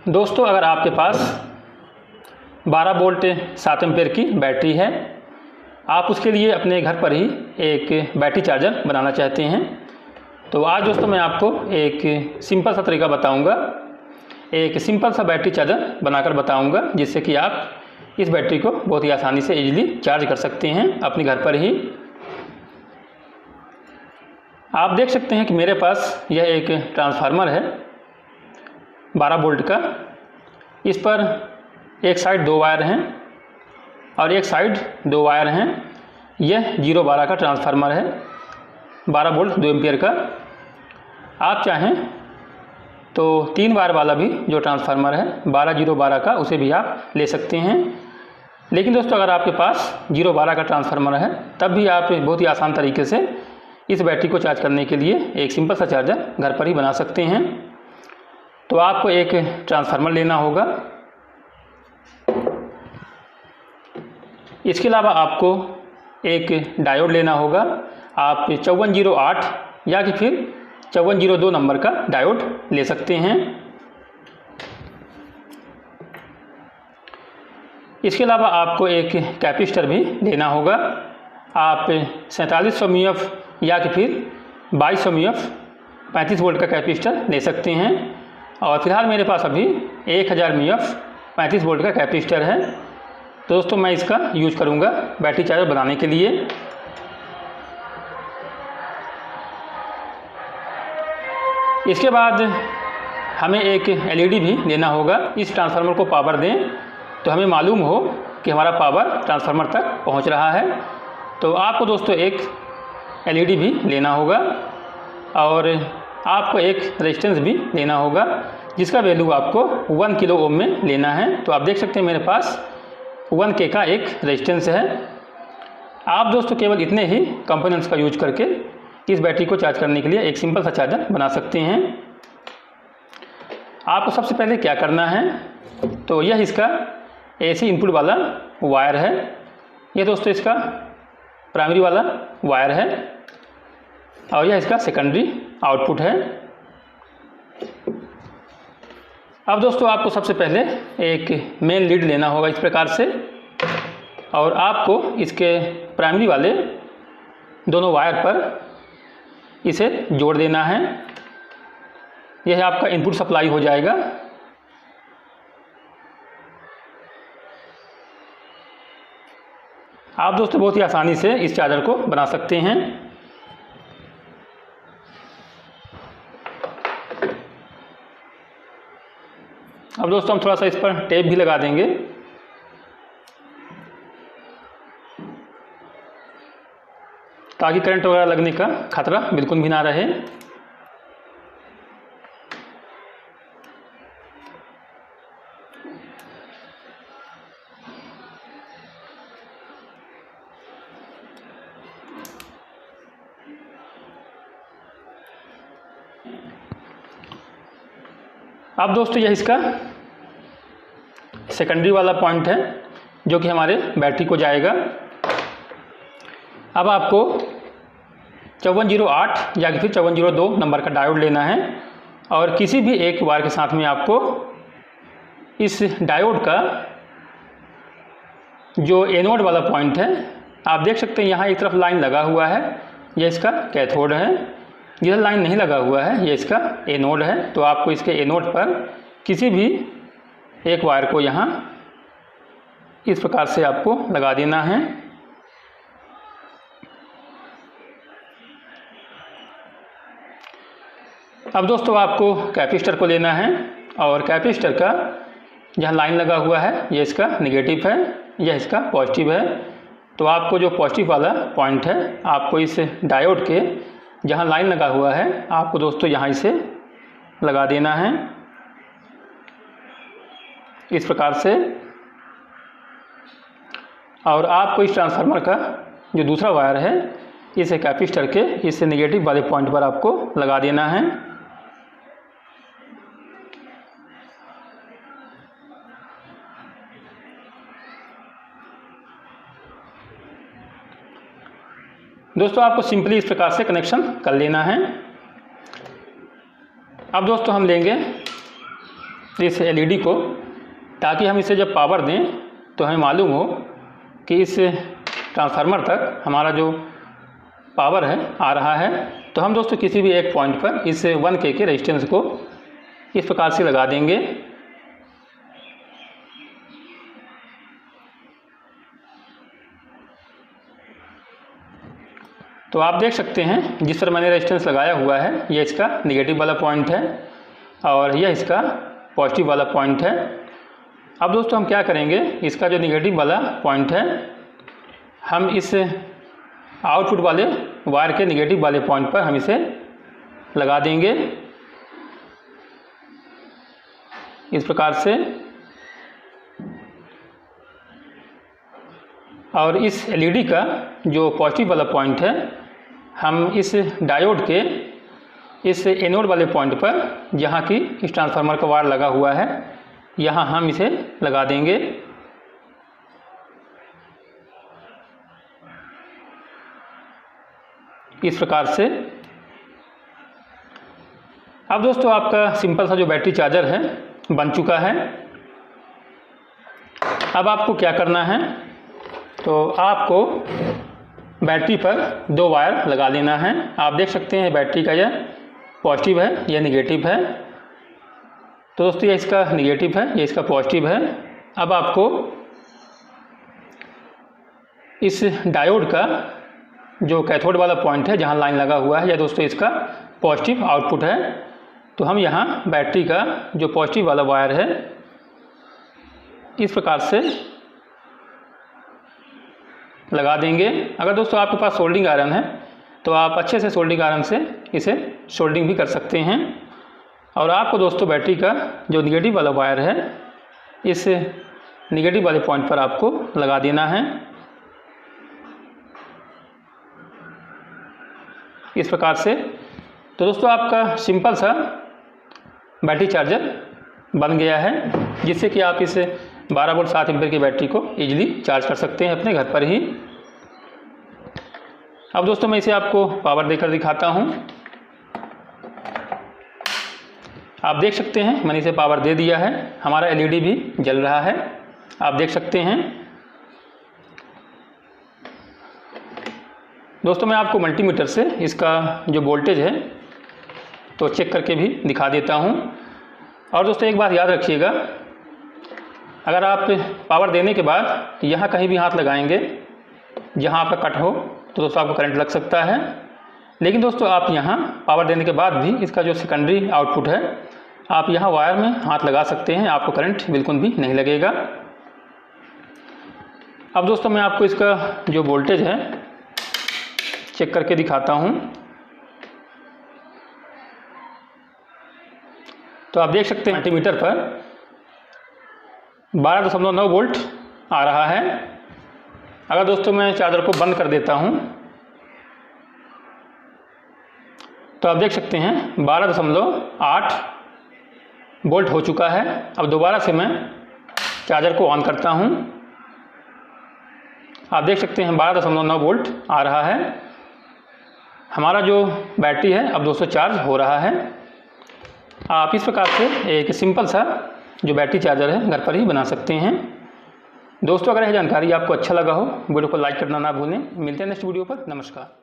दोस्तों, अगर आपके पास 12 वोल्ट 7 एम्पेयर की बैटरी है, आप उसके लिए अपने घर पर ही एक बैटरी चार्जर बनाना चाहते हैं, तो आज दोस्तों मैं आपको एक सिंपल सा तरीका बताऊंगा। एक सिंपल सा बैटरी चार्जर बनाकर बताऊंगा, जिससे कि आप इस बैटरी को बहुत ही आसानी से इजीली चार्ज कर सकते हैं अपने घर पर ही। आप देख सकते हैं कि मेरे पास यह एक ट्रांसफार्मर है 12 वोल्ट का। इस पर एक साइड 2 वायर हैं और एक साइड 2 वायर हैं। यह 0-12 का ट्रांसफार्मर है, 12 वोल्ट 2 एम्पियर का। आप चाहें तो 3 वायर वाला भी जो ट्रांसफार्मर है 12-0-12 का, उसे भी आप ले सकते हैं। लेकिन दोस्तों, अगर आपके पास 0-12 का ट्रांसफार्मर है, तब भी आप बहुत ही आसान तरीके से इस बैटरी को चार्ज करने के लिए एक सिंपल सा चार्जर घर पर ही बना सकते हैं। तो आपको एक ट्रांसफार्मर लेना होगा। इसके अलावा आपको एक डायोड लेना होगा। आप 5408 या कि फिर 5402 नंबर का डायोड ले सकते हैं। इसके अलावा आपको एक कैपेसिटर भी लेना होगा। आप 4700 mF या कि फिर 2200 mF 35 वोल्ट का कैपेसिटर ले सकते हैं। और फिलहाल मेरे पास अभी 1000 mF 35 वोल्ट का कैपेसिटर है। तो दोस्तों, मैं इसका यूज करूंगा बैटरी चार्जर बनाने के लिए। इसके बाद हमें एक एलईडी भी लेना होगा। इस ट्रांसफार्मर को पावर दें तो हमें मालूम हो कि हमारा पावर ट्रांसफार्मर तक पहुंच रहा है। तो आपको दोस्तों एक एलईडी भी लेना होगा और आपको एक रेजिस्टेंस भी लेना होगा, जिसका वैल्यू आपको 1 किलो ओम में लेना है। तो आप देख सकते हैं मेरे पास 1K का एक रेजिस्टेंस है। आप दोस्तों केवल इतने ही कंपोनेंट्स का यूज करके इस बैटरी को चार्ज करने के लिए एक सिंपल सा चार्जर बना सकते हैं। आपको सबसे पहले क्या करना है, तो यह इसका AC इनपुट वाला वायर है। यह दोस्तों इसका प्राइमरी वाला वायर है और यह इसका सेकेंडरी आउटपुट है। अब दोस्तों, आपको सबसे पहले एक मेन लीड लेना होगा इस प्रकार से, और आपको इसके प्राइमरी वाले दोनों वायर पर इसे जोड़ देना है। यह आपका इनपुट सप्लाई हो जाएगा। आप दोस्तों बहुत ही आसानी से इस चार्जर को बना सकते हैं। अब दोस्तों हम थोड़ा सा इस पर टेप भी लगा देंगे, ताकि करंट वगैरह लगने का खतरा बिल्कुल भी ना रहे। अब दोस्तों यह इसका सेकेंडरी वाला पॉइंट है, जो कि हमारे बैटरी को जाएगा। अब आपको 5408 या फिर 5402 नंबर का डायोड लेना है और किसी भी एक वायर के साथ में आपको इस डायोड का जो एनोड वाला पॉइंट है, आप देख सकते हैं यहाँ एक तरफ लाइन लगा हुआ है, यह इसका कैथोड है। जिधर लाइन नहीं लगा हुआ है यह इसका एनोड है। तो आपको इसके एनोड पर किसी भी एक वायर को यहाँ इस प्रकार से आपको लगा देना है। अब दोस्तों आपको कैपेसिटर को लेना है और कैपेसिटर का जहाँ लाइन लगा हुआ है यह इसका नेगेटिव है, यह इसका पॉजिटिव है। तो आपको जो पॉजिटिव वाला पॉइंट है, आपको इस डायोड के जहाँ लाइन लगा हुआ है, आपको दोस्तों यहाँ इसे लगा देना है इस प्रकार से। और आपको इस ट्रांसफार्मर का जो दूसरा वायर है, इस कैपेसिटर के इस नेगेटिव वाले पॉइंट पर आपको लगा देना है। दोस्तों आपको सिंपली इस प्रकार से कनेक्शन कर लेना है। अब दोस्तों हम लेंगे इस एलईडी को, ताकि हम इसे जब पावर दें तो हमें मालूम हो कि इस ट्रांसफार्मर तक हमारा जो पावर है आ रहा है। तो हम दोस्तों किसी भी एक पॉइंट पर इस 1K के रेजिस्टेंस को इस प्रकार से लगा देंगे। तो आप देख सकते हैं जिस पर मैंने रेजिस्टेंस लगाया हुआ है, ये इसका निगेटिव वाला पॉइंट है और यह इसका पॉजिटिव वाला पॉइंट है। अब दोस्तों हम क्या करेंगे, इसका जो निगेटिव वाला पॉइंट है हम इस आउटपुट वाले वायर के निगेटिव वाले पॉइंट पर हम इसे लगा देंगे इस प्रकार से। और इस एलईडी का जो पॉजिटिव वाला पॉइंट है हम इस डायोड के इस एनोड वाले पॉइंट पर, जहाँ की इस ट्रांसफार्मर का वायर लगा हुआ है, यहाँ हम इसे लगा देंगे। इस प्रकार से। अब दोस्तों आपका सिंपल सा जो बैटरी चार्जर है बन चुका है। अब आपको क्या करना है, तो आपको बैटरी पर 2 वायर लगा लेना है। आप देख सकते हैं बैटरी का यह पॉजिटिव है, यह निगेटिव है। तो दोस्तों ये इसका निगेटिव है, ये इसका पॉजिटिव है। अब आपको इस डायोड का जो कैथोड वाला पॉइंट है जहाँ लाइन लगा हुआ है, यह दोस्तों इसका पॉजिटिव आउटपुट है। तो हम यहाँ बैटरी का जो पॉजिटिव वाला वायर है इस प्रकार से लगा देंगे। अगर दोस्तों आपके पास सोल्डिंग आयरन है तो आप अच्छे से सोल्डिंग आयरन से इसे सोल्डिंग भी कर सकते हैं। और आपको दोस्तों बैटरी का जो निगेटिव वाला वायर है इस निगेटिव वाले पॉइंट पर आपको लगा देना है इस प्रकार से। तो दोस्तों आपका सिंपल सा बैटरी चार्जर बन गया है, जिससे कि आप इस 12 वोल्ट 7 एम्पीयर की बैटरी को इजीली चार्ज कर सकते हैं अपने घर पर ही। अब दोस्तों मैं इसे आपको पावर देकर दिखाता हूँ। आप देख सकते हैं मैंने इसे पावर दे दिया है, हमारा एलईडी भी जल रहा है, आप देख सकते हैं। दोस्तों मैं आपको मल्टीमीटर से इसका जो वोल्टेज है तो चेक करके भी दिखा देता हूँ। और दोस्तों एक बात याद रखिएगा, अगर आप पावर देने के बाद यहाँ कहीं भी हाथ लगाएंगे जहाँ आपका कट हो तो दोस्तों आपको करंट लग सकता है। लेकिन दोस्तों आप यहाँ पावर देने के बाद भी इसका जो सेकेंडरी आउटपुट है आप यहाँ वायर में हाथ लगा सकते हैं, आपको करंट बिल्कुल भी नहीं लगेगा। अब दोस्तों मैं आपको इसका जो वोल्टेज है चेक करके दिखाता हूँ। तो आप देख सकते हैं मल्टीमीटर पर 12.9 वोल्ट आ रहा है। अगर दोस्तों मैं चार्जर को बंद कर देता हूँ तो आप देख सकते हैं 12.8 वोल्ट हो चुका है। अब दोबारा से मैं चार्जर को ऑन करता हूँ, आप देख सकते हैं 12.9 वोल्ट आ रहा है। हमारा जो बैटरी है अब दोस्तों चार्ज हो रहा है। आप इस प्रकार से एक सिंपल सा जो बैटरी चार्जर है घर पर ही बना सकते हैं। दोस्तों अगर यह जानकारी आपको अच्छा लगा हो वीडियो को लाइक करना ना भूलें। मिलते हैं नेक्स्ट वीडियो पर। नमस्कार।